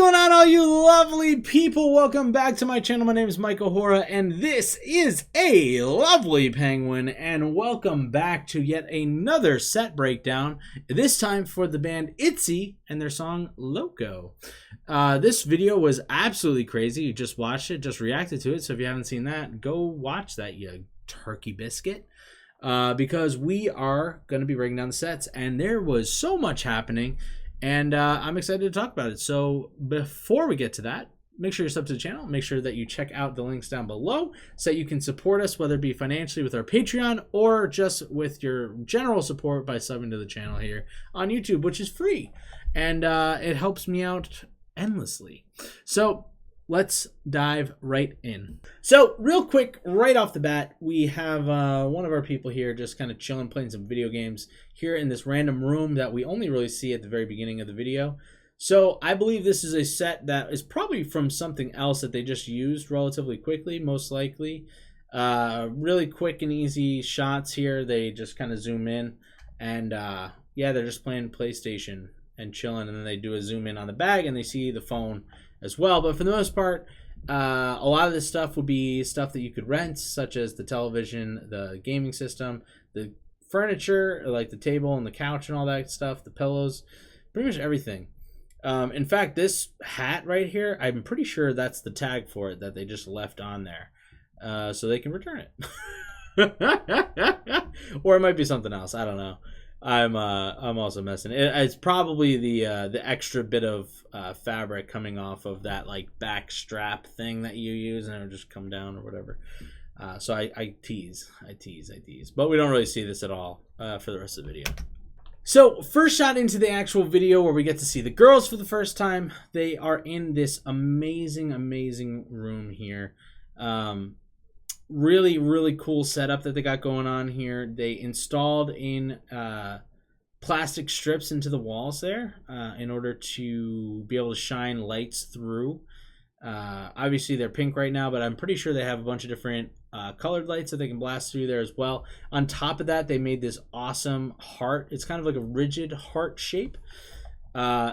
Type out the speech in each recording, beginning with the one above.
going on, all you lovely people? Welcome back to my channel. My name is Michael Hora, and this is a lovely penguin. And welcome back to yet another set breakdown. This time for the band ITZY and their song Loco. This video was absolutely crazy. You just watched it, just reacted to it. So if you haven't seen that, go watch that, you turkey biscuit. Because we are going to be breaking down the sets, and there was so much happening. And I'm excited to talk about it. So before we get to that, make sure you're subbed to the channel. Make sure that you check out the links down below so that you can support us, whether it be financially with our Patreon or just with your general support by subbing to the channel here on YouTube, which is free. And it helps me out endlessly. So let's dive right in. So real quick, right off the bat, we have one of our people here just kind of chilling, playing some video games here in this random room that we only really see at the very beginning of the video. So I believe this is a set that is probably from something else that they just used relatively quickly, most likely. Really quick and easy shots here. They just kind of zoom in and yeah, they're just playing PlayStation and chilling, and then they do a zoom in on the bag and they see the phone as well. But for the most part, a lot of this stuff would be stuff that you could rent, such as the television, the gaming system, the furniture, like the table and the couch and all that stuff, the pillows, pretty much everything. In fact, this hat right here, I'm pretty sure that's the tag for it that they just left on there, so they can return it. Or it might be something else. I don't know. I'm also messing. It's probably the extra bit of fabric coming off of that like back strap thing that you use, and it'll just come down or whatever. So I tease, but we don't really see this at all for the rest of the video. So first shot into the actual video where we get to see the girls for the first time. They are in this amazing room here. Really cool setup that they got going on here. They installed in plastic strips into the walls there in order to be able to shine lights through. Obviously they're pink right now, but I'm pretty sure they have a bunch of different colored lights that they can blast through there as well. On top of that, they made this awesome heart. It's kind of like a rigid heart shape.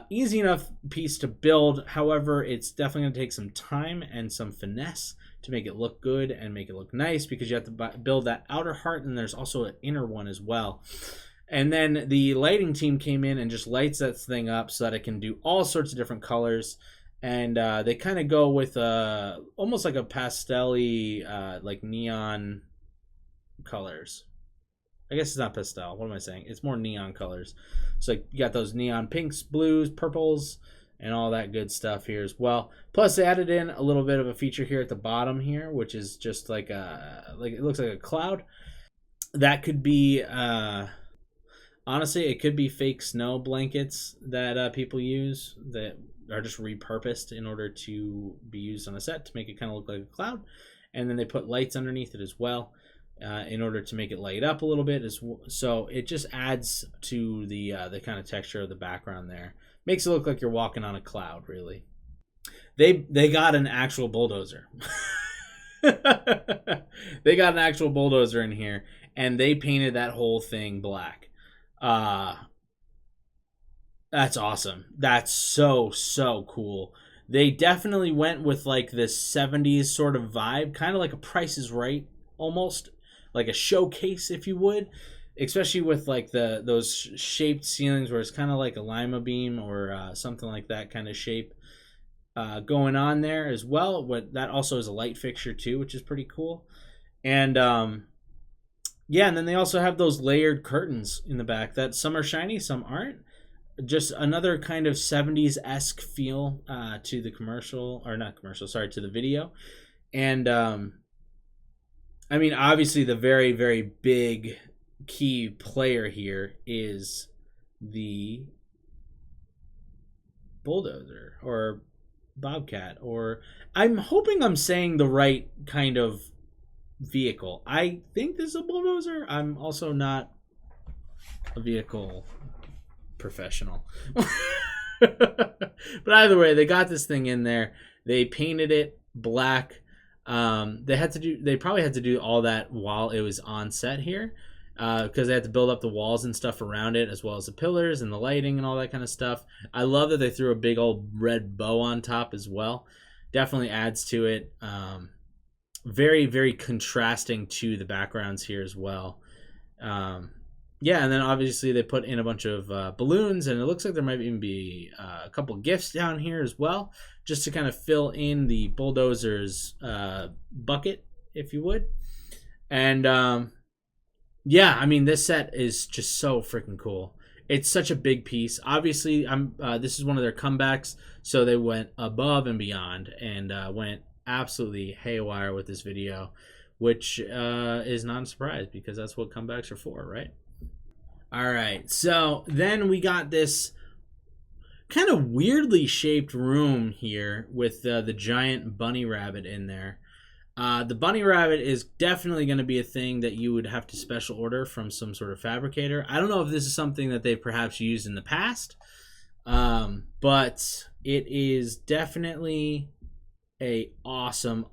Easy enough piece to build. However, it's definitely going to take some time and some finesse to make it look good and make it look nice, because you have to build that outer heart, and there's also an inner one as well. And then the lighting team came in and just lights that thing up so that it can do all sorts of different colors. And they kind of go with almost like a pastel-y, like neon colors. I guess it's not pastel. What am I saying? It's more neon colors. So you got those neon pinks, blues, purples, and all that good stuff here as well. Plus, they added in a little bit of a feature here at the bottom here, which is just like it looks like a cloud. That could be, honestly, it could be fake snow blankets that people use that are just repurposed in order to be used on a set to make it kind of look like a cloud. And then they put lights underneath it as well in order to make it light up a little bit. So it just adds to the kind of texture of the background there. Makes it look like you're walking on a cloud, really. They got an actual bulldozer. They got an actual bulldozer in here, and they painted that whole thing black. That's awesome. That's so cool. They definitely went with like this 70s sort of vibe, kind of like a Price is Right, almost like a showcase, if you would, especially with like those shaped ceilings where it's kind of like a lima beam or something like that kind of shape going on there as well. But that also is a light fixture too, which is pretty cool. And yeah, and then they also have those layered curtains in the back that some are shiny, some aren't. Just another kind of 70s-esque feel to the commercial, or not commercial, sorry, to the video. And I mean, obviously the very big key player here is the Bulldozer or Bobcat, or I'm hoping I'm saying the right kind of vehicle. I think this is a Bulldozer. I'm also not a vehicle professional. But either way, they got this thing in there. They painted it black. They probably had to do all that while it was on set here. because they had to build up the walls and stuff around it, as well as the pillars and the lighting and all that kind of stuff. I love that they threw a big old red bow on top as well. Definitely adds to it. Very, very contrasting to the backgrounds here as well. Yeah, and then obviously they put in a bunch of balloons, and it looks like there might even be a couple gifts down here as well, just to kind of fill in the Bulldozer's bucket, if you would. And yeah, I mean, this set is just so freaking cool. It's such a big piece. Obviously, this is one of their comebacks, so they went above and beyond and went absolutely haywire with this video, which is not a surprise because that's what comebacks are for, right? All right, so then we got this kind of weirdly shaped room here with the giant bunny rabbit in there. The bunny rabbit is definitely going to be a thing that you would have to special order from some sort of fabricator. I don't know if this is something that they've perhaps used in the past, but it is definitely a awesome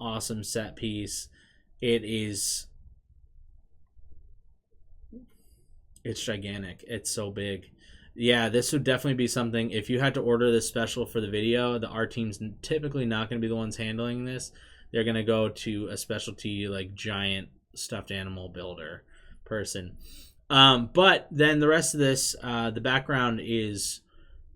set piece. It's gigantic. It's so big. Yeah, this would definitely be something, if you had to order this special for the video, the art team's typically not going to be the ones handling this. They're going to go to a specialty like giant stuffed animal builder person. But then the rest of this, the background is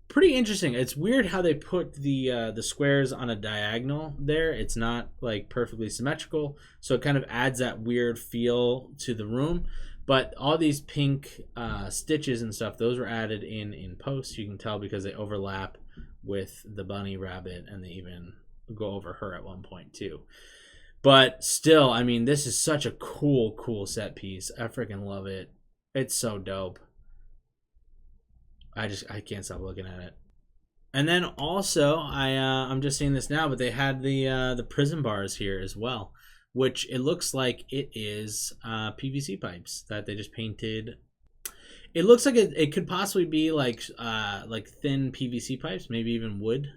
pretty interesting. It's weird how they put the squares on a diagonal there. It's not like perfectly symmetrical, so it kind of adds that weird feel to the room. But all these pink stitches and stuff, those were added in post. You can tell because they overlap with the bunny rabbit, and they even go over her at one point too. But still, I mean, this is such a cool set piece. I freaking love it. It's so dope. I can't stop looking at it. And then also, I'm just seeing this now, but they had the prison bars here as well, which it looks like it is PVC pipes that they just painted. It looks like it could possibly be like thin PVC pipes, maybe even wood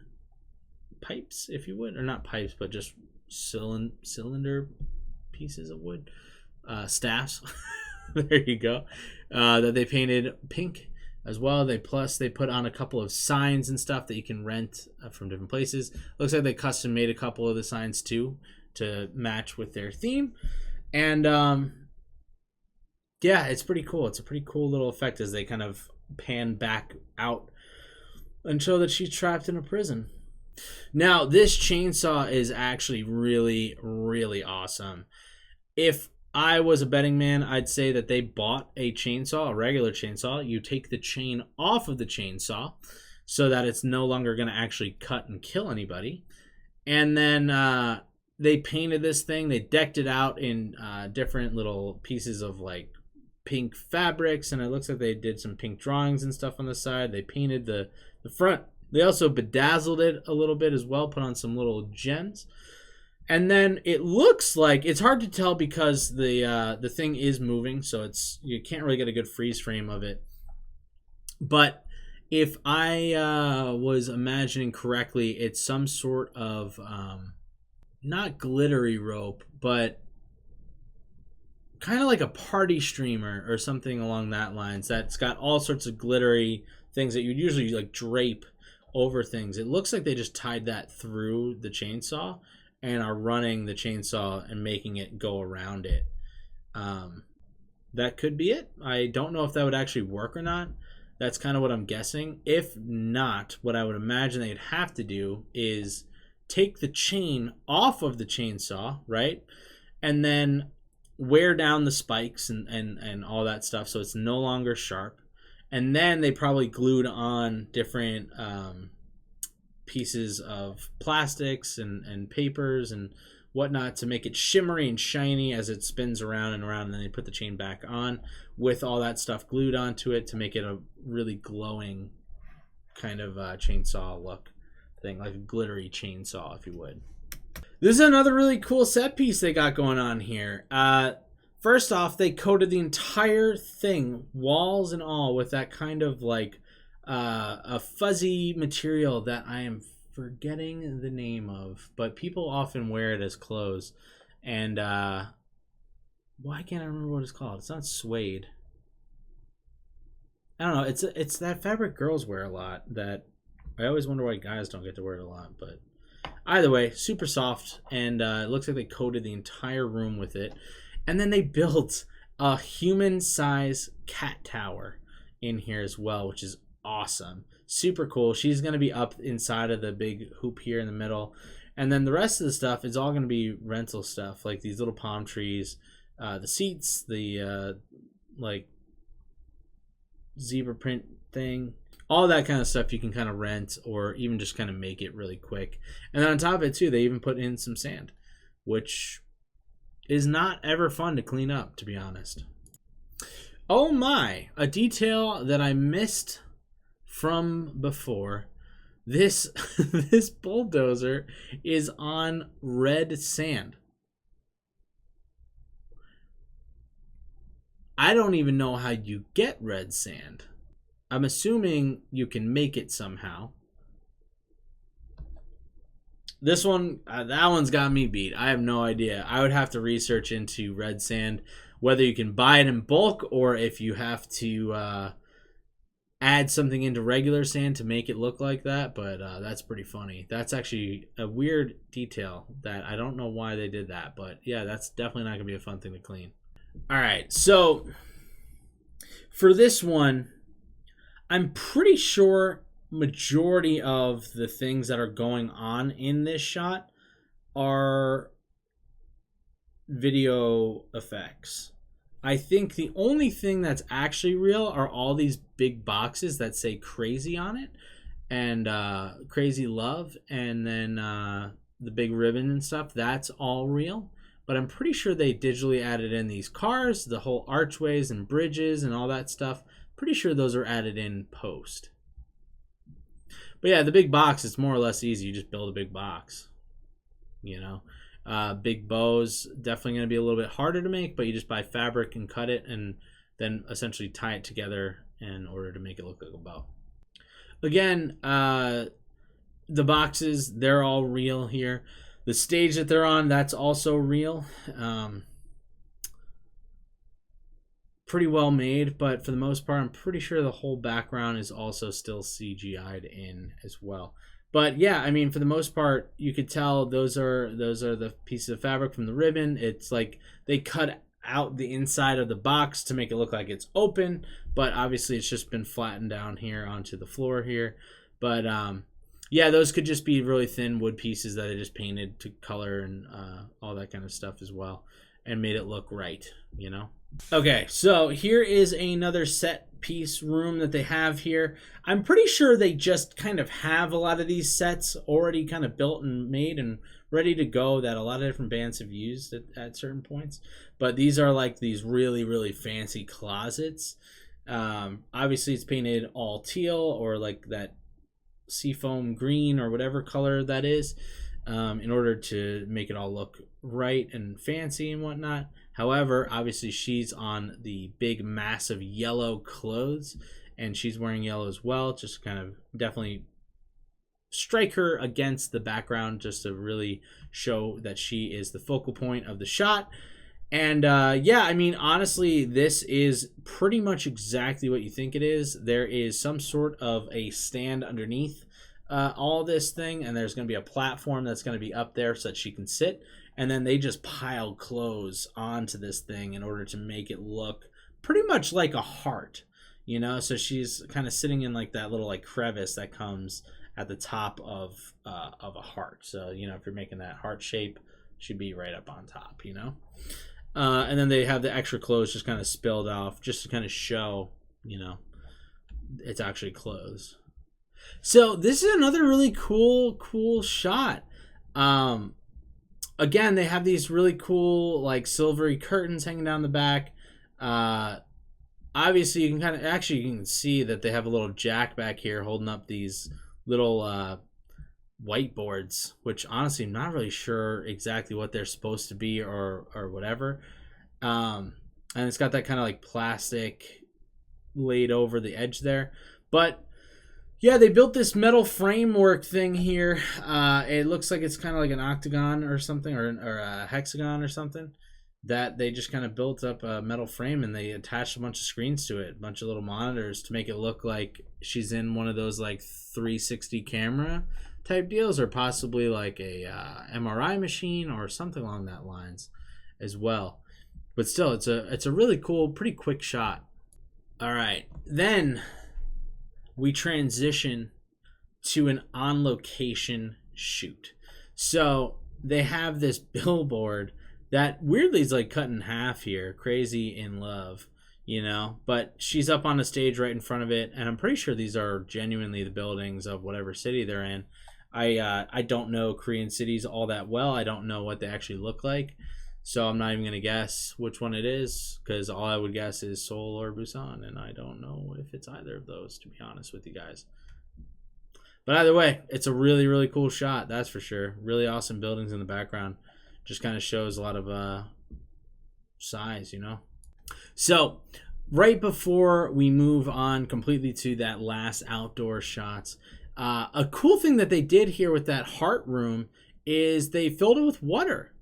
pipes, if you would, or not pipes, but just cylinder pieces of wood, staffs. There you go. That they painted pink as well. They put on a couple of signs and stuff that you can rent from different places. Looks like they custom made a couple of the signs too to match with their theme. And yeah, it's pretty cool. It's a pretty cool little effect as they kind of pan back out and show that she's trapped in a prison. Now, this chainsaw is actually really, really awesome. If I was a betting man, I'd say that they bought a chainsaw, a regular chainsaw. You take the chain off of the chainsaw so that it's no longer going to actually cut and kill anybody. And then they painted this thing. They decked it out in different little pieces of like pink fabrics, and it looks like they did some pink drawings and stuff on the side. They painted the front. They also bedazzled it a little bit as well, put on some little gems. And then it looks like, it's hard to tell because the thing is moving, so you can't really get a good freeze frame of it. But if I was imagining correctly, it's some sort of not glittery rope, but kind of like a party streamer or something along that lines. That's got all sorts of glittery things that you'd usually like drape over things. It looks like they just tied that through the chainsaw and are running the chainsaw and making it go around it. That could be it. I don't know if that would actually work or not. That's kind of what I'm guessing. If not, what I would imagine they'd have to do is take the chain off of the chainsaw, right? And then wear down the spikes and all that stuff so it's no longer sharp. And then they probably glued on different pieces of plastics and papers and whatnot to make it shimmery and shiny as it spins around and around. And then they put the chain back on with all that stuff glued onto it to make it a really glowing kind of chainsaw look thing, like a glittery chainsaw, if you would. This is another really cool set piece they got going on here. First off, they coated the entire thing, walls and all, with that kind of like a fuzzy material that I am forgetting the name of, but people often wear it as clothes. And why can't I remember what it's called? It's not suede. I don't know. It's that fabric girls wear a lot that I always wonder why guys don't get to wear it a lot. But either way, super soft, and it looks like they coated the entire room with it. And then they built a human-size cat tower in here as well, which is awesome. Super cool. She's going to be up inside of the big hoop here in the middle. And then the rest of the stuff is all going to be rental stuff, like these little palm trees, the seats, the like zebra print thing, all that kind of stuff you can kind of rent or even just kind of make it really quick. And then on top of it too, they even put in some sand, which is not ever fun to clean up, to be honest. Oh my, a detail that I missed from before. This this bulldozer is on red sand. I don't even know how you get red sand. I'm assuming you can make it somehow. This one, that one's got me beat. I have no idea. I would have to research into red sand, whether you can buy it in bulk or if you have to add something into regular sand to make it look like that. But that's pretty funny. That's actually a weird detail that I don't know why they did that. But yeah, that's definitely not going to be a fun thing to clean. All right, so for this one, I'm pretty sure majority of the things that are going on in this shot are video effects. I think the only thing that's actually real are all these big boxes that say crazy on it and crazy love, and then the big ribbon and stuff. That's all real. But I'm pretty sure they digitally added in these cars, the whole archways and bridges and all that stuff. Pretty sure those are added in post. But yeah, the big box, it's more or less easy. You just build a big box. You know, big bows, definitely going to be a little bit harder to make, but you just buy fabric and cut it and then essentially tie it together in order to make it look like a bow. Again, the boxes, they're all real here. The stage that they're on, that's also real. Pretty well made, but for the most part, I'm pretty sure the whole background is also still CGI'd in as well. But yeah, I mean, for the most part, you could tell those are the pieces of fabric from the ribbon. It's like they cut out the inside of the box to make it look like it's open, but obviously it's just been flattened down here onto the floor here. But yeah, those could just be really thin wood pieces that I just painted to color and all that kind of stuff as well, and made it look right, you know? Okay, so here is another set piece room that they have here. I'm pretty sure they just kind of have a lot of these sets already kind of built and made and ready to go that a lot of different bands have used at certain points. But these are like these really, really fancy closets. Obviously, it's painted all teal or like that seafoam green or whatever color that is, in order to make it all look right and fancy and whatnot. However, obviously she's on the big massive yellow clothes and she's wearing yellow as well, just kind of definitely strike her against the background just to really show that she is the focal point of the shot. And yeah, I mean, honestly, this is pretty much exactly what you think it is. There is some sort of a stand underneath all this thing, and there's going to be a platform that's going to be up there so that she can sit. And then they just pile clothes onto this thing in order to make it look pretty much like a heart, you know? So she's kind of sitting in like that little like crevice that comes at the top of a heart. So, you know, if you're making that heart shape, she'd be right up on top, you know? And then they have the extra clothes just kind of spilled off just to kind of show, you know, it's actually clothes. So this is another really cool shot. Again, they have these really cool like silvery curtains hanging down the back. Obviously, you can see that they have a little jack back here holding up these little whiteboards, which honestly I'm not really sure exactly what they're supposed to be or whatever. And it's got that kind of like plastic laid over the edge there. But yeah, they built this metal framework thing here. It looks like it's kind of like an octagon or something, or a hexagon or something. that they just kind of built up a metal frame and they attached a bunch of screens to it, a bunch of little monitors to make it look like she's in one of those like 360 camera type deals, or possibly like a MRI machine or something along that lines as well. But still, it's a really cool, pretty quick shot. All right, then we transition to an on-location shoot. So they have this billboard that weirdly is like cut in half here, Crazy in Love, you know, but she's up on a stage right in front of it, and I'm pretty sure these are genuinely the buildings of whatever city they're in. I don't know Korean cities all that well. I don't know what they actually look like, so I'm not even going to guess which one it is, because all I would guess is Seoul or Busan, and I don't know if it's either of those, to be honest with you guys. But either way, it's a really, really cool shot, that's for sure. Really awesome buildings in the background. Just kind of shows a lot of size, you know. So right before we move on completely to that last outdoor shots, a cool thing that they did here with that heart room is they filled it with water.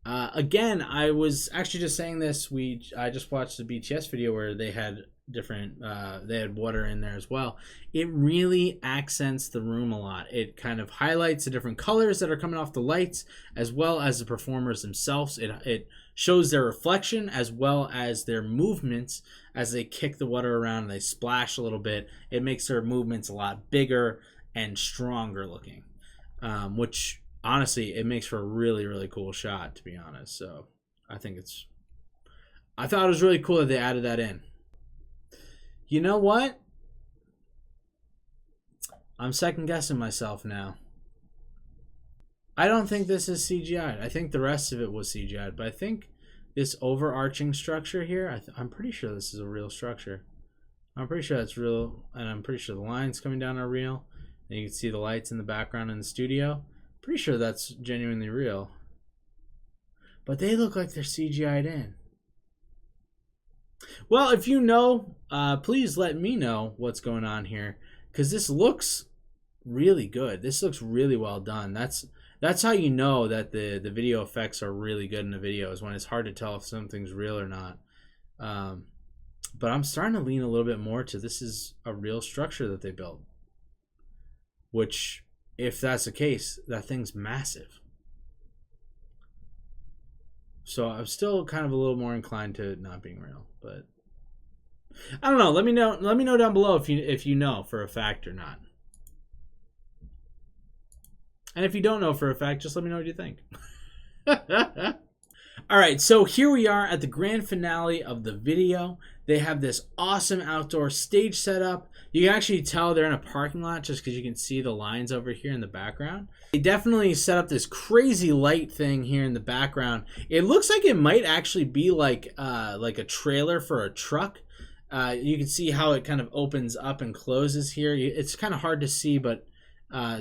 Again, I was actually just saying this. I just watched the BTS video where they had they had water in there as well. It really accents the room a lot. It kind of highlights the different colors that are coming off the lights, as well as the performers themselves. It shows their reflection as well as their movements as they kick the water around and they splash a little bit. It makes their movements a lot bigger and stronger looking, which honestly, it makes for a really, really cool shot, to be honest. So I thought it was really cool that they added that in. You know what? I'm second guessing myself now. I don't think this is CGI. I think the rest of it was CGI, but I think this overarching structure here, I'm pretty sure this is a real structure. I'm pretty sure that's real, and I'm pretty sure the lines coming down are real. And you can see the lights in the background in the studio. Pretty sure that's genuinely real. But they look like they're CGI'd in. Well, if you know, please let me know what's going on here, because this looks really good. This looks really well done. That's how you know that the video effects are really good in the video, is when it's hard to tell if something's real or not. But I'm starting to lean a little bit more to this is a real structure that they built. Which, if that's the case, that thing's massive. So I'm still kind of a little more inclined to it not being real, but I don't know. Let me know down below if you know for a fact or not. And if you don't know for a fact, just let me know what you think. All right, so here we are at the grand finale of the video. They have this awesome outdoor stage setup. You can actually tell they're in a parking lot just because you can see the lines over here in the background. They definitely set up this crazy light thing here in the background. It looks like it might actually be like a trailer for a truck. You can see how it kind of opens up and closes here. It's kind of hard to see, but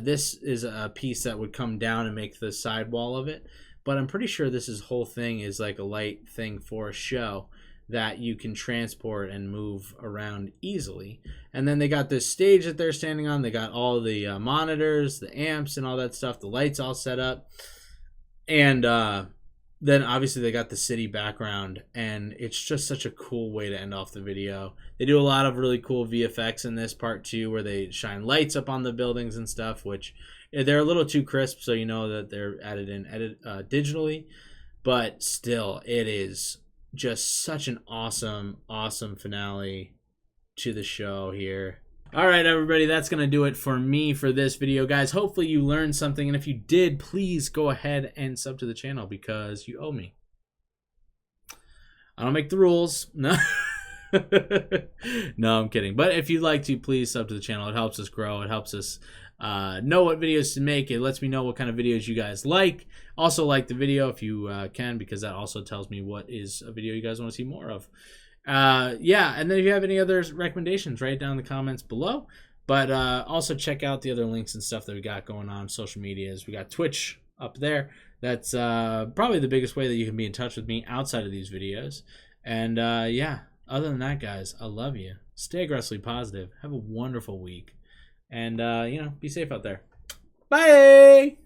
this is a piece that would come down and make the sidewall of it. But I'm pretty sure this whole thing is like a light thing for a show that you can transport and move around easily. And then they got this stage that they're standing on. They got all the monitors, the amps, and all that stuff. The lights all set up. And then obviously they got the city background. And it's just such a cool way to end off the video. They do a lot of really cool VFX in this part too, where they shine lights up on the buildings and stuff, which they're a little too crisp, so you know that they're edited digitally. But still, it is just such an awesome finale to the show here. All right, everybody, that's going to do it for me for this video, guys. Hopefully you learned something, and if you did, please go ahead and sub to the channel because you owe me. I don't make the rules. No. No, I'm kidding. But if you'd like to, please sub to the channel. It helps us grow. It helps us know what videos to make. It lets me know what kind of videos you guys like. Also like the video if you can, because that also tells me what is a video you guys want to see more of. Yeah, and then if you have any other recommendations, write it down in the comments below. But also check out the other links and stuff that we got going on social medias. We got Twitch up there. That's probably the biggest way that you can be in touch with me outside of these videos. And yeah, other than that, guys, I love you. Stay aggressively positive. Have a wonderful week. And, you know, be safe out there. Bye!